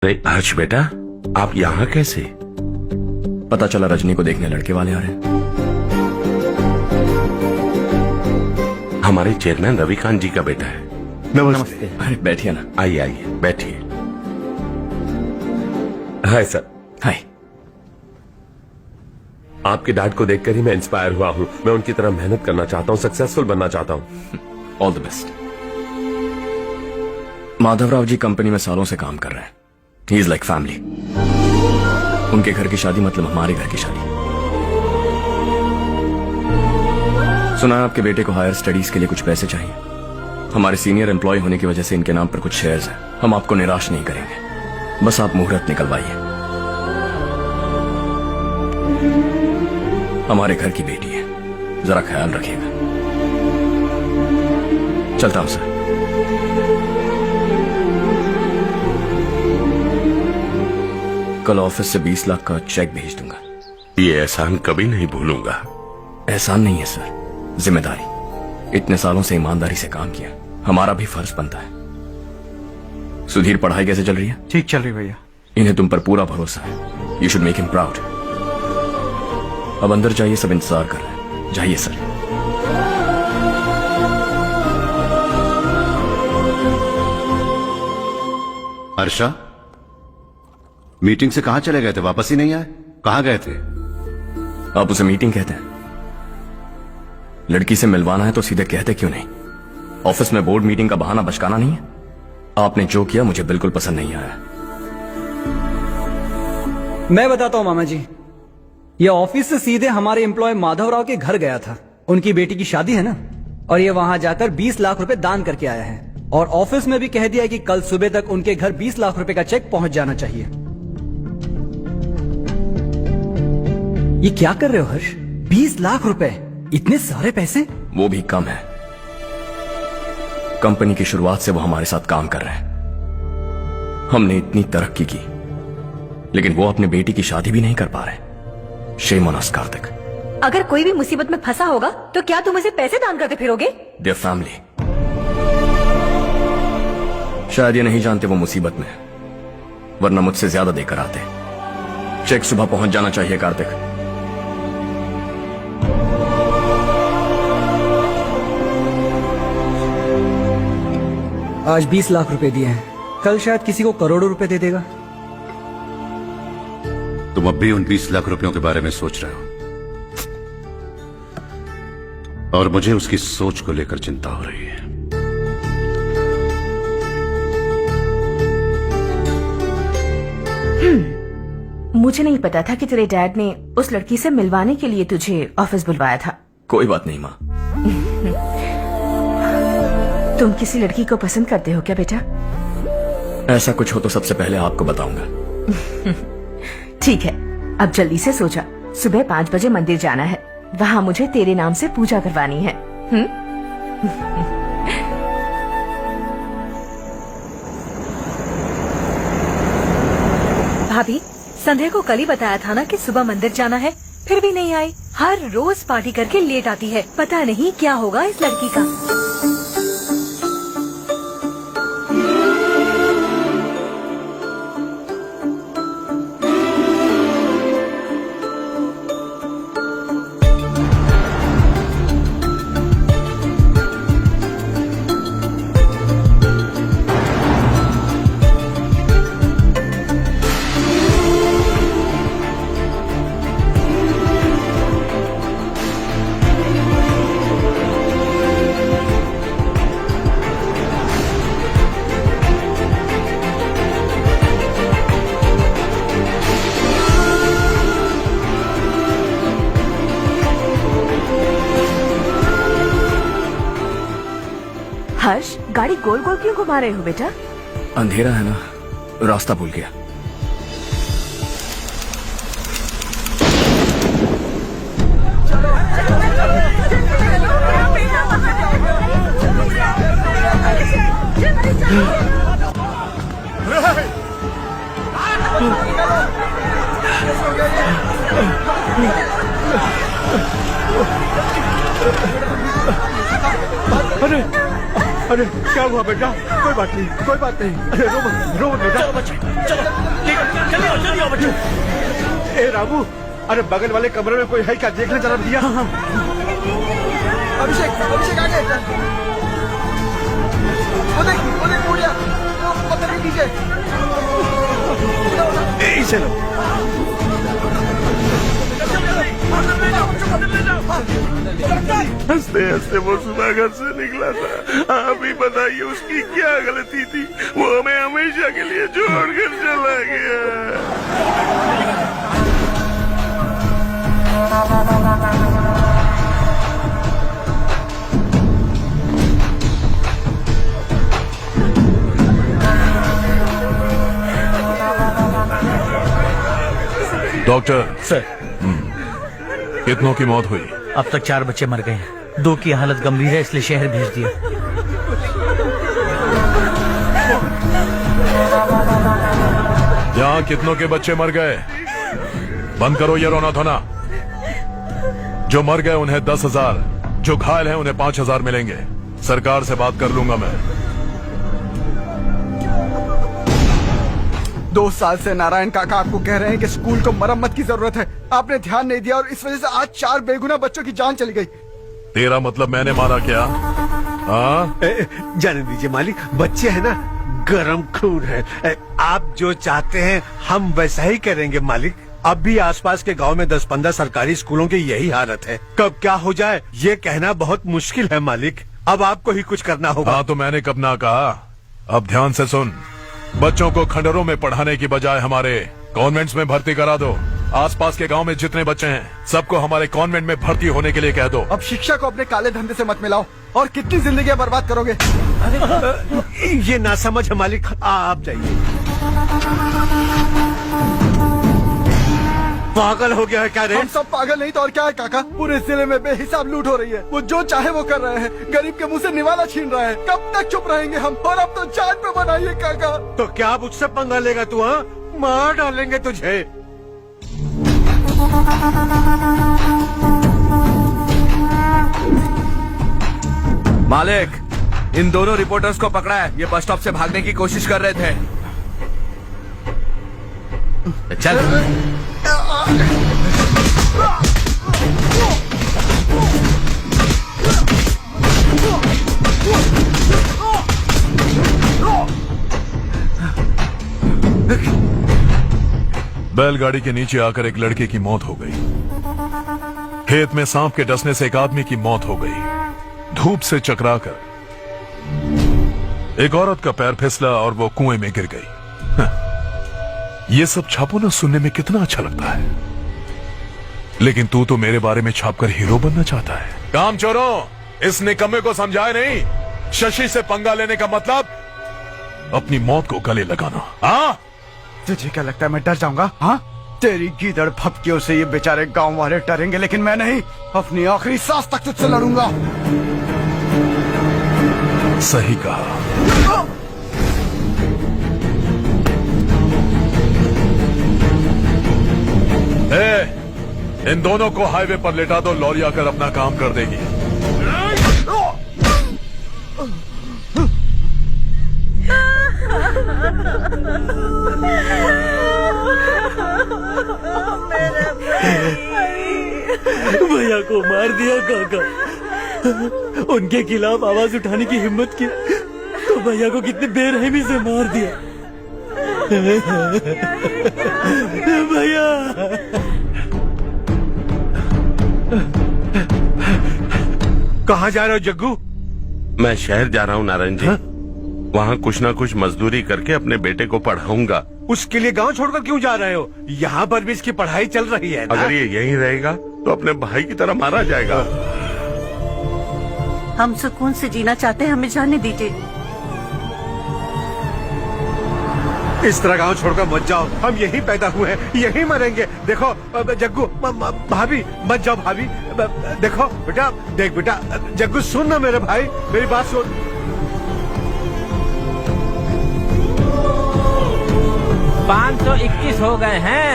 अरे हर्ष बेटा, आप यहाँ कैसे? पता चला रजनी को देखने लड़के वाले आ रहे हैं। हमारे चेयरमैन रविकांत जी का बेटा है। नमस्ते। अरे बैठिए ना। आइए आइए बैठिए। Hi sir. हाय। आपके डैड को देखकर ही मैं इंस्पायर हुआ हूँ। मैं उनकी तरह मेहनत करना चाहता हूँ, सक्सेसफुल बनना चाहता हूँ। All the best. Madhavrao ji company में सालों से काम कर रहे हैं। He is like family. उनके घर की शादी मतलब हमारे घर की शादी। सुना है आपके बेटे को हायर स्टडीज के लिए कुछ पैसे चाहिए। हमारे सीनियर एम्प्लॉय होने की वजह से इनके नाम पर कुछ शेयर्स हैं। हम आपको निराश नहीं करेंगे, बस आप मुहूर्त निकलवाइए। हमारे घर की बेटी है, जरा ख्याल रखिएगा। चलता हूं सर। कल ऑफिस से 20 लाख का चेक भेज दूंगा। ये एहसान कभी नहीं भूलूंगा। एहसान नहीं है सर, जिम्मेदारी। इतने सालों से ईमानदारी से काम किया, हमारा भी फर्ज बनता है। सुधीर, पढ़ाई कैसे चल रही है? ठीक चल रही भैया। इन्हें तुम पर पूरा भरोसा है। You should make him proud. अब अंदर जाइए, सब इंतजार कर रहे हैं। जाइए सर। हर्षा, मीटिंग से कहां चले गए थे? वापस ही नहीं आए? कहां गए थे? आप उसे मीटिंग कहते हैं? लड़की से मिलवाना है तो सीधे कहते क्यों नहीं? ऑफिस में बोर्ड मीटिंग का बहाना बचकाना नहीं है। आपने जो किया मुझे बिल्कुल पसंद नहीं आया। मैं बताता हूं मामा जी, ये ऑफिस से सीधे हमारे एम्प्लॉय माधवराव के घर गया था। उनकी बेटी की शादी है ना, और ये वहां जाकर 20 लाख रुपए दान करके आया है। और ऑफिस में भी कह दिया कि कल सुबह तक उनके घर 20 लाख रुपए का चेक पहुंच जाना चाहिए। ये क्या कर रहे हो हर्ष? 20 लाख रुपए, इतने सारे पैसे? वो भी कम है। कंपनी की शुरुआत से वो हमारे साथ काम कर रहे हैं। हमने इतनी तरक्की की, लेकिन वो अपने बेटी की शादी भी नहीं कर पा रहे। Shame on us Kartik. अगर कोई भी मुसीबत में फंसा होगा तो क्या तुम उसे पैसे दान करते फिरोगे? Their family. शायद ये नहीं जानते वो मुसीबत में है, वरना मुझसे ज्यादा देकर आते। चेक सुबह पहुंच जाना चाहिए कार्तिक। आज 20 लाख रुपए दिए हैं, कल शायद किसी को करोड़ों रुपए दे देगा। तुम अब भी उन 20 लाख रुपयों के बारे में सोच रहे हो, और मुझे उसकी सोच को लेकर चिंता हो रही है। मुझे नहीं पता था कि तेरे डैड ने उस लड़की से मिलवाने के लिए तुझे ऑफिस बुलवाया था। कोई बात नहीं माँ। तुम किसी लड़की को पसंद करते हो क्या बेटा? ऐसा कुछ हो तो सबसे पहले आपको बताऊंगा। ठीक है, अब जल्दी से सो जा। सुबह 5 बजे मंदिर जाना है, वहाँ मुझे तेरे नाम से पूजा करवानी है। भाभी, संध्या को कल ही बताया था ना कि सुबह मंदिर जाना है, फिर भी नहीं आई। हर रोज पार्टी करके लेट आती है। पता नहीं क्या होगा इस लड़की का। हर्ष, गाड़ी गोल गोल क्यों घुमा रहे हो बेटा? अंधेरा है ना, रास्ता भूल गया। अरे अरे क्या हुआ बेटा? कोई बात नहीं, कोई बात नहीं। अरे रो मत बेटा। चलो बच्चे चलो। रामू, अरे बगल वाले कमरे में कोई है क्या? देखने जरा भैया। अभिषेक आगे। वो देख उड़ गया। वो पत्थर के नीचे। इसे लो। हंसते हंसते वो सुबह घर से निकला था। आप ही बताइए उसकी क्या गलती थी? वो हमें हमेशा के लिए छोड़कर चला गया। डॉक्टर सर, कितनों की मौत हुई? अब तक 4 बच्चे मर गए हैं। 2 की हालत गंभीर है, इसलिए शहर भेज दिया। यहाँ कितनों के बच्चे मर गए? बंद करो ये रोना धोना। जो मर गए उन्हें 10,000, जो घायल हैं उन्हें 5,000 मिलेंगे। सरकार से बात कर लूंगा मैं। 2 साल से नारायण काका आपको कह रहे हैं कि स्कूल को मरम्मत की जरूरत है। आपने ध्यान नहीं दिया और इस वजह से आज 4 बेगुनाह बच्चों की जान चली गई। तेरा मतलब मैंने मारा क्या? हाँ, जाने दीजिए मालिक, बच्चे हैं ना, गरम खून है। आप जो चाहते हैं हम वैसा ही करेंगे मालिक। अब भी आसपास के गांव में 10-15 सरकारी स्कूलों की यही हालत है। कब क्या हो जाए ये कहना बहुत मुश्किल है मालिक। अब आपको ही कुछ करना होगा। हाँ तो मैंने कब ना कहा? अब ध्यान से सुन। बच्चों को खंडरों में पढ़ाने की बजाय हमारे कॉन्वेंट्स में भर्ती करा दो। आसपास के गांव में जितने बच्चे हैं सबको हमारे कॉन्वेंट में भर्ती होने के लिए कह दो। अब शिक्षा को अपने काले धंधे से मत मिलाओ। और कितनी जिंदगी बर्बाद करोगे? ये ना समझ है मालिक, आप जाइए। पागल हो गया है क्या रे? हम सब पागल नहीं तो और क्या है काका? पूरे जिले में बेहिसाब लूट हो रही है। वो जो चाहे वो कर रहे हैं। गरीब के मुंह से निवाला छीन रहा है। कब तक चुप रहेंगे हम? और अब तो जान पे बनाइए काका। तो क्या मुझसे पंगा लेगा तू? हाँ, मार डालेंगे तुझे। मालिक, इन दोनों रिपोर्टर्स को पकड़ा है। ये बस स्टॉप से भागने की कोशिश कर रहे थे। चल। बैलगाड़ी के नीचे आकर एक लड़के की मौत हो गई। खेत में सांप के डसने से एक आदमी की मौत हो गई। धूप से चकराकर एक औरत का पैर फिसला और वो कुएं में गिर गई। ये सब छापो ना सुनने में कितना अच्छा लगता है, लेकिन तू तो मेरे बारे में छापकर हीरो बनना चाहता है। काम चोरों, इस निकम्मे को समझाए नहीं। शशि से पंगा लेने का मतलब अपनी मौत को गले लगाना। हाँ, तुझे क्या लगता है मैं डर जाऊंगा? हाँ, तेरी गीदड़ फपकियों से ये बेचारे गांव वाले डरेंगे, लेकिन मैं नहीं। अपनी आखिरी सांस तक तुझसे लड़ूंगा। सही कहा। इन दोनों को हाईवे पर लेटा दो। लॉरी आकर अपना काम कर देगी। भैया को मार दिया काका। उनके खिलाफ आवाज उठाने की हिम्मत की तो भैया को कितने बेरहमी से मार दिया। भैया कहाँ जा रहे हो जग्गू? मैं शहर जा रहा हूँ नारायण जी। वहाँ कुछ ना कुछ मजदूरी करके अपने बेटे को पढ़ाऊंगा। उसके लिए गांव छोड़कर क्यों जा रहे हो? यहाँ पर भी इसकी पढ़ाई चल रही है ना? अगर ये यहीं रहेगा तो अपने भाई की तरह मारा जाएगा। हम सुकून से जीना चाहते हैं, हमें जाने दीजिए। इस तरह गांव छोड़कर मत जाओ। हम यहीं पैदा हुए हैं, यहीं मरेंगे। देखो जग्गू, भाभी मत जाओ। भाभी देखो बेटा, देख बेटा, जग्गू सुन ना मेरे भाई, मेरी बात सुन। 521 हो गए हैं।